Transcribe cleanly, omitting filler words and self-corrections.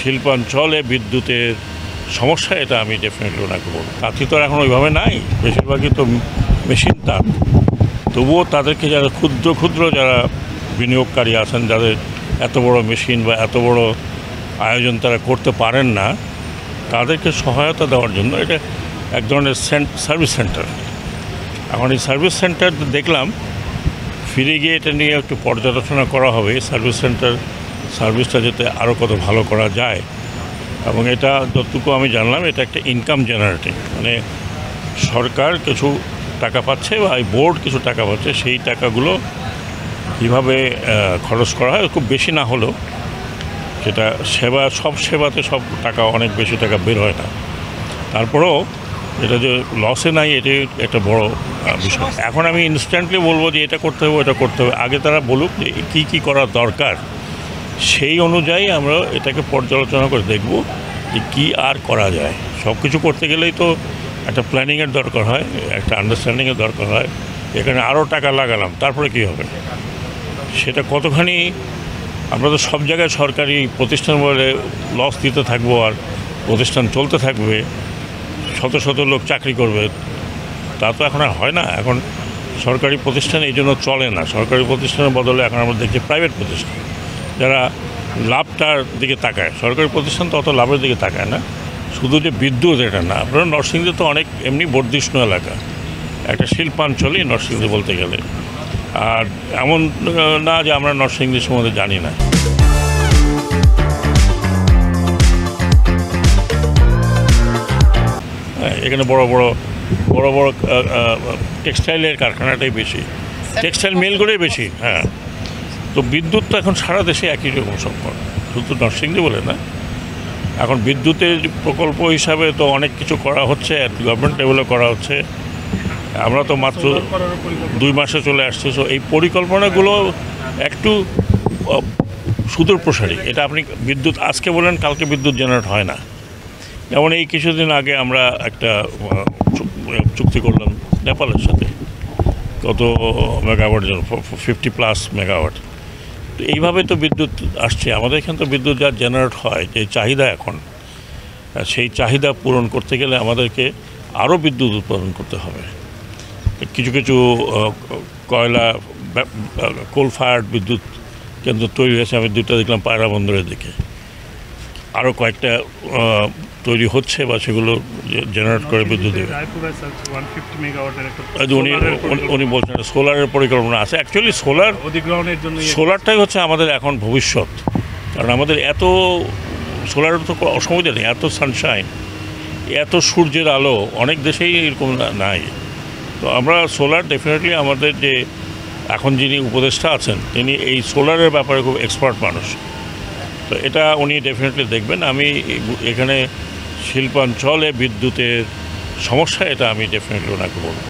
শিল্পাঞ্চলে বিদ্যুতের সমস্যা, এটা আমি ডেফিনেটলি ওনাকে বলব। তাঁতি তো এখন ওইভাবে নাই, বেশিরভাগই তো মেশিন তাঁত। তবুও তাদেরকে যারা ক্ষুদ্র ক্ষুদ্র যারা বিনিয়োগকারী আছেন, যাদের এত বড় মেশিন বা এত বড় আয়োজন তারা করতে পারেন না, তাদেরকে সহায়তা দেওয়ার জন্য এটা এক ধরনের সার্ভিস সেন্টার। এখন এই সার্ভিস সেন্টার দেখলাম, ফিরে গিয়ে এটা নিয়ে একটু পর্যালোচনা করা হবে। সার্ভিস সেন্টার সার্ভিসটা যাতে আরও কত ভালো করা যায়, এবং এটা যতটুকু আমি জানলাম এটা একটা ইনকাম জেনারেটিং, মানে সরকার কিছু টাকা পাচ্ছে বা এই বোর্ড কিছু টাকা পাচ্ছে, সেই টাকাগুলো কীভাবে খরচ করা হয়, খুব বেশি না হলেও সেটা সব সেবাতে সব টাকা, অনেক বেশি টাকা বের হয় না। তারপরেও এটা যে লসে নাই, এটি একটা বড় বিষয়। এখন আমি ইনস্ট্যান্টলি বলবো যে এটা করতে হবে, এটা করতে হবে। আগে তারা বলুক যে কী করা দরকার, সেই অনুযায়ী আমরা এটাকে পর্যালোচনা করে দেখব যে কী আর করা যায়। সব কিছু করতে গেলেই তো একটা প্ল্যানিংয়ের দরকার হয়, একটা আন্ডারস্ট্যান্ডিংয়ের দরকার হয়। এখানে আরও টাকা লাগালাম, তারপরে কী হবে, সেটা কতখানি। আমরা তো সব জায়গায় সরকারি প্রতিষ্ঠান বলে লস দিতে থাকবো, আর প্রতিষ্ঠান চলতে থাকবে, শত শত লোক চাকরি করবে, তা তো এখন আর হয় না। এখন সরকারি প্রতিষ্ঠান এই জন্য চলে না। সরকারি প্রতিষ্ঠানের বদলে এখন আমরা দেখছি প্রাইভেট প্রতিষ্ঠান, যারা লাভটার দিকে তাকায়। সরকারি প্রতিষ্ঠান তো অত লাভের দিকে তাকায় না। শুধু যে বিদ্যুৎ এটা না, আপনারা নরসিংদী তো অনেক এমনি বর্ধিষ্ণু এলাকা, একটা শিল্পাঞ্চলই নরসিংদী বলতে গেলে। আর এমন না যে আমরা নরসিংদী সম্বন্ধে জানি না। এখানে বড় বড় টেক্সটাইলের কারখানাটাই বেশি, টেক্সটাইল মিলগুলোই বেশি। হ্যাঁ, তো বিদ্যুৎ তো এখন সারা দেশে একই রকম সংকট, শুধু নরসিংদী বলে না। এখন বিদ্যুতের প্রকল্প হিসাবে তো অনেক কিছু করা হচ্ছে, গভর্নমেন্ট লেভেলে করা হচ্ছে। আমরা তো মাত্র 2 মাসে চলে আসছি। সো এই পরিকল্পনাগুলো একটু সুদূর প্রসারী। এটা আপনি বিদ্যুৎ আজকে বলেন, কালকে বিদ্যুৎ জেনারেট হয় না। যেমন এই কিছুদিন আগে আমরা একটা চুক্তি করলাম নেপালের সাথে, কত মেগাওয়াট, যেন 50+ মেগাওয়াট। তো এইভাবে তো বিদ্যুৎ আসছে। আমাদের এখানে তো বিদ্যুৎ যা জেনারেট হয়, যে চাহিদা এখন, সেই চাহিদা পূরণ করতে গেলে আমাদেরকে আরও বিদ্যুৎ উৎপাদন করতে হবে। কিছু কিছু কয়লা, কোল ফায়ার্ড বিদ্যুৎ কেন্দ্র তৈরি হয়েছে। আমি 2টা দেখলাম পায়রা বন্দরের দিকে, আরও কয়েকটা তৈরি হচ্ছে বা সেগুলো জেনারেট করে বিদ্যুৎ দেবে। উনি বলছেন সোলারের পরিকল্পনা আছে। অ্যাকচুয়ালি সোলারটাই হচ্ছে আমাদের এখন ভবিষ্যৎ। কারণ আমাদের এত সোলারের তো অসুবিধা নেই, এত সানশাইন, এত সূর্যের আলো অনেক দেশেই এরকম নাই। তো আমরা সোলার ডেফিনেটলি, আমাদের যে এখন যিনি উপদেষ্টা আছেন, তিনি এই সোলারের ব্যাপারে খুব এক্সপার্ট মানুষ। তো এটা উনি ডেফিনেটলি দেখবেন। আমি এখানে শিল্পাঞ্চলে বিদ্যুতের সমস্যা, এটা আমি ডেফিনেটলি ওনাকে বলব।